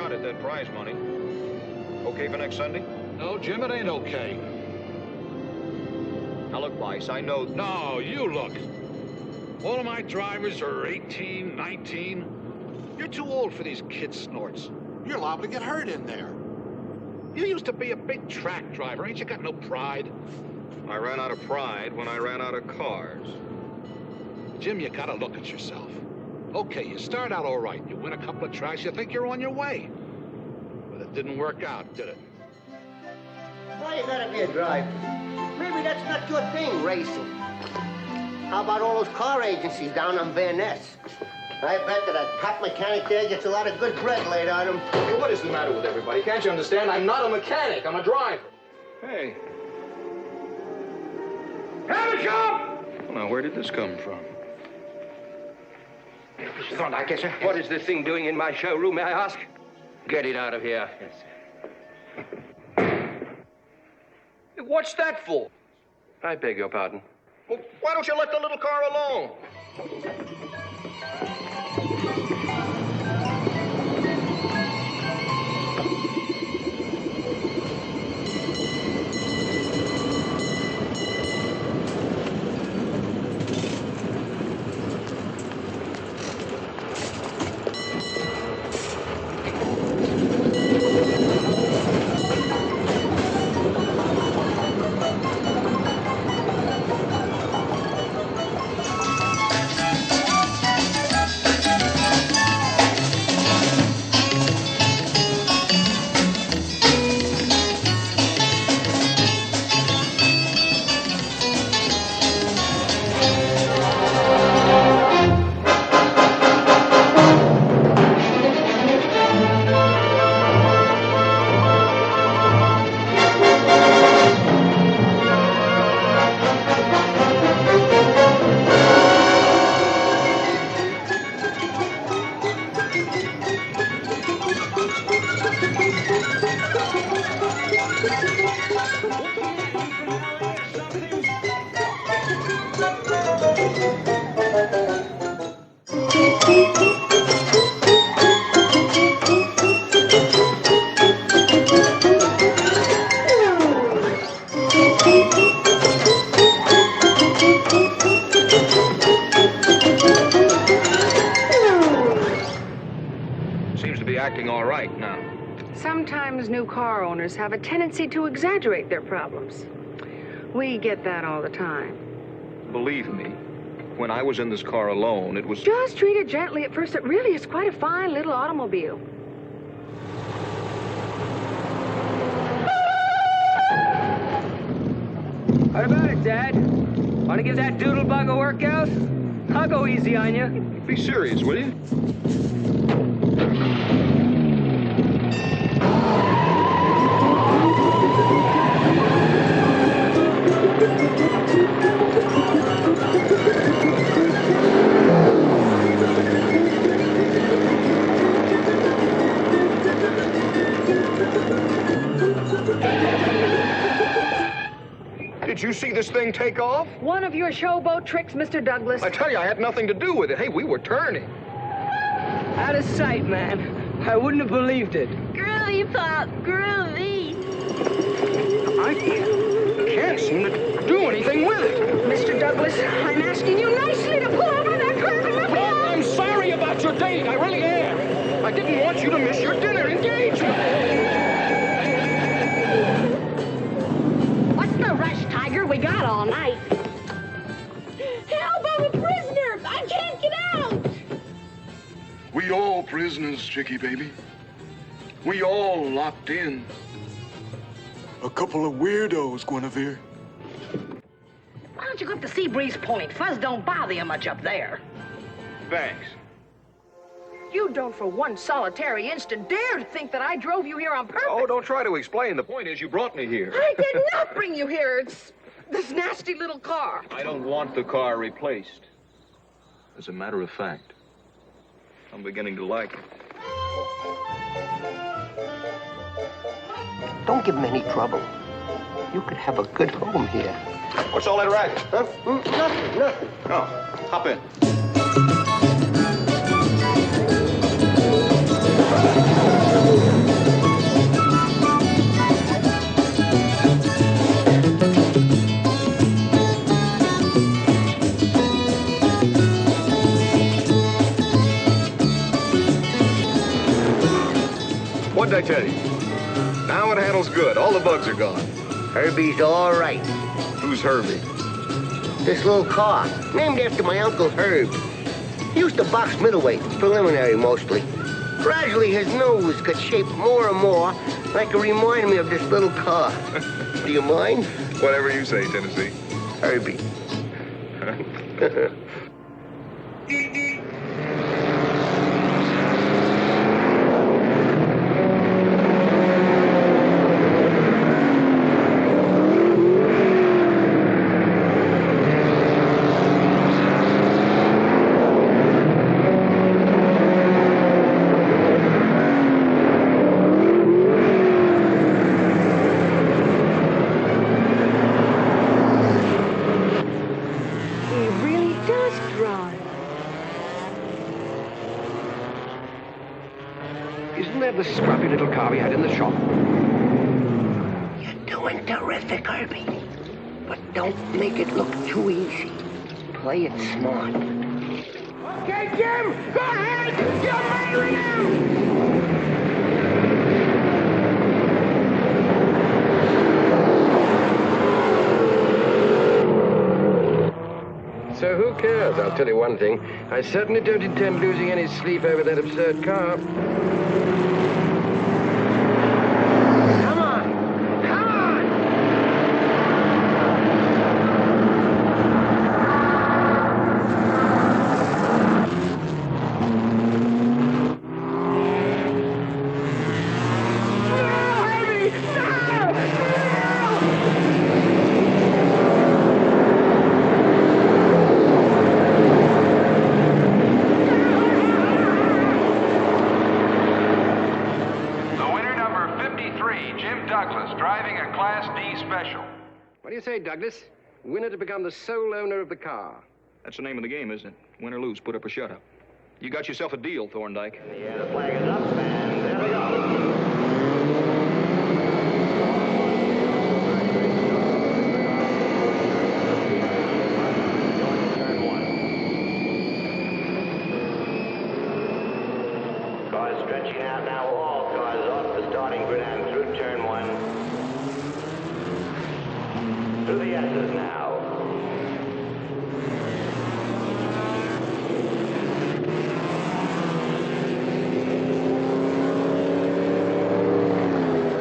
shot at that prize money. Okay for next Sunday? No, Jim, it ain't okay. Now, look, Bryce, I know... No, you look. All of my drivers are 18, 19. You're too old for these kid snorts. You're liable to get hurt in there. You used to be a big track driver. Ain't you got no pride? I ran out of pride when I ran out of cars. Jim, you gotta look at yourself. Okay, you start out all right. You win a couple of tracks, you think you're on your way. But it didn't work out, did it? Why you gotta be a driver? Maybe that's not your thing, racing. How about all those car agencies down on Van Ness? I bet that a top mechanic there gets a lot of good bread laid on him. Hey, what is the matter with everybody? Can't you understand? I'm not a mechanic. I'm a driver. Hey. Have a job! Well, now, where did this come from? Mr. Thorndyke, sir. What is this thing doing in my showroom, may I ask? Get it out of here. Yes, sir. What's that for? I beg your pardon. Well, why don't you let the little car alone? Acting all right now. Sometimes new car owners have a tendency to exaggerate their problems. We get that all the time. Believe me, when I was in this car alone, it was... Just treat it gently at first. It really is quite a fine little automobile. What about it, Dad? Want to give that doodlebug a workout? I'll go easy on you. Be serious, will you? Did you see this thing take off? One of your showboat tricks, Mr. Douglas. I tell you, I had nothing to do with it. Hey, we were turning. Out of sight, man. I wouldn't have believed it. Groovy, Pop, groovy. I can't seem to do anything with it. Mr. Douglas, I'm asking you nicely to pull over that car. Well, I'm sorry about your date. I really am. I didn't want you to miss your dinner engagement. We got all night. Help, I'm a prisoner. I can't get out. We all prisoners, Chicky baby. We all locked in. A couple of weirdos, Guinevere. Why don't you go up to Seabreeze Point? Fuzz don't bother you much up there. Thanks. You don't for one solitary instant dare to think that I drove you here on purpose. Oh, don't try to explain. The point is you brought me here. I did not bring you here. It's this nasty little car. I don't want the car replaced. As a matter of fact, I'm beginning to like it. Don't give him any trouble. You could have a good home here. What's all that racket? Huh? Nothing. Oh, hop in. What'd I tell you? Now it handles good. All the bugs are gone. Herbie's all right. Who's Herbie? This little car, named after my Uncle Herb. He used to box middleweight, preliminary mostly. Gradually, his nose got shaped more and more like it reminded me of this little car. Do you mind? Whatever you say, Tennessee. Herbie. Isn't that the scruffy little car we had in the shop? You're doing terrific, Herbie. But don't make it look too easy. Play it smart. Okay, Jim! Go ahead! You're marrying him! So who cares? I'll tell you one thing. I certainly don't intend losing any sleep over that absurd car. Come on! Come on! No, Herbie! No! Driving a Class D special. What do you say, Douglas? Winner to become the sole owner of the car. That's the name of the game, isn't it? Win or lose, put up or shut up. You got yourself a deal, Thorndike. Yeah, the flag is up, and there we go. Cars stretching out now, all cars off the starting grid and through turn one. Through the S's now.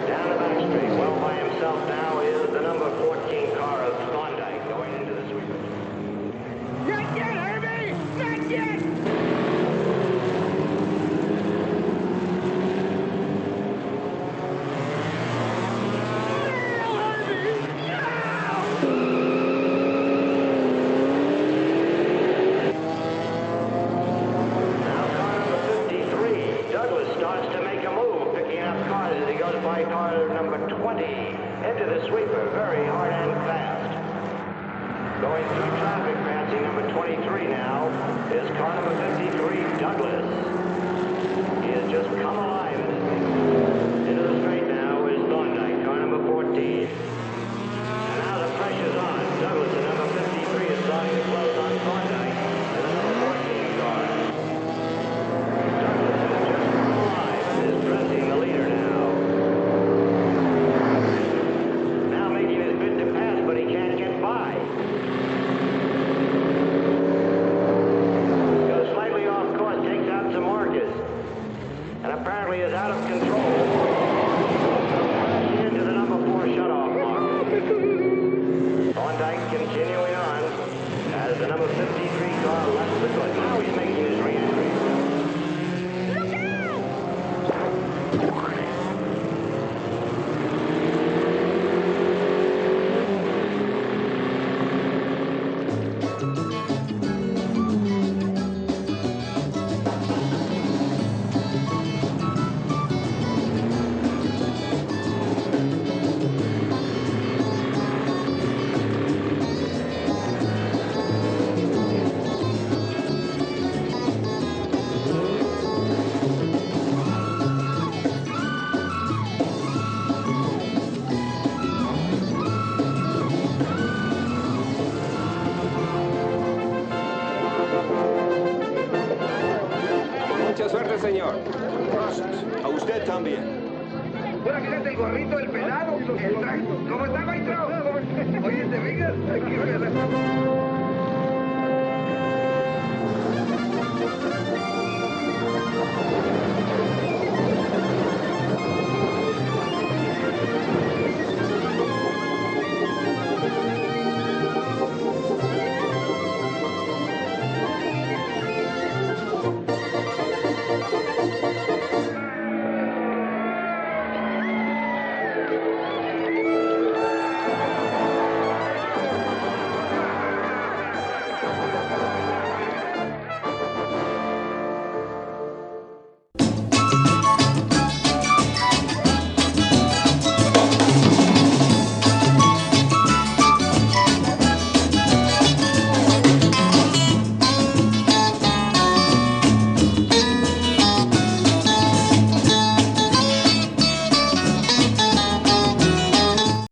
Down the back straight, well by himself now is the number 14 car of Thorndike going into the sweeper. Not yet, Herbie! Not yet! Now car number 53, Douglas starts to make a move, picking up cars as he goes by car number 20 into the sweeper, very hard and fast. Going through traffic, passing number 23 now, is car number 53, Douglas. He has just come alive in this thing. Into the straight now is Thorndike, car number 14. And now the pressure's on. Douglas, the number 53, is starting to close on Thorndike. And the number 14 car. Douglas has just come alive and is pressing the leader now. Now making his bid to pass, but he can't get by. Goes slightly off course, takes out some markers. And apparently is out of control. Into the number 4 shutoff marker. Thorndike continuing on as the number 53 car left the good. Now he's making his re-entry. Mucha suerte, señor. A usted también. Bueno, fíjate el gorrito, el pelado, el traje. ¿Cómo está, maestro? Oye, ¿te fijas? Aquí, ¿verdad?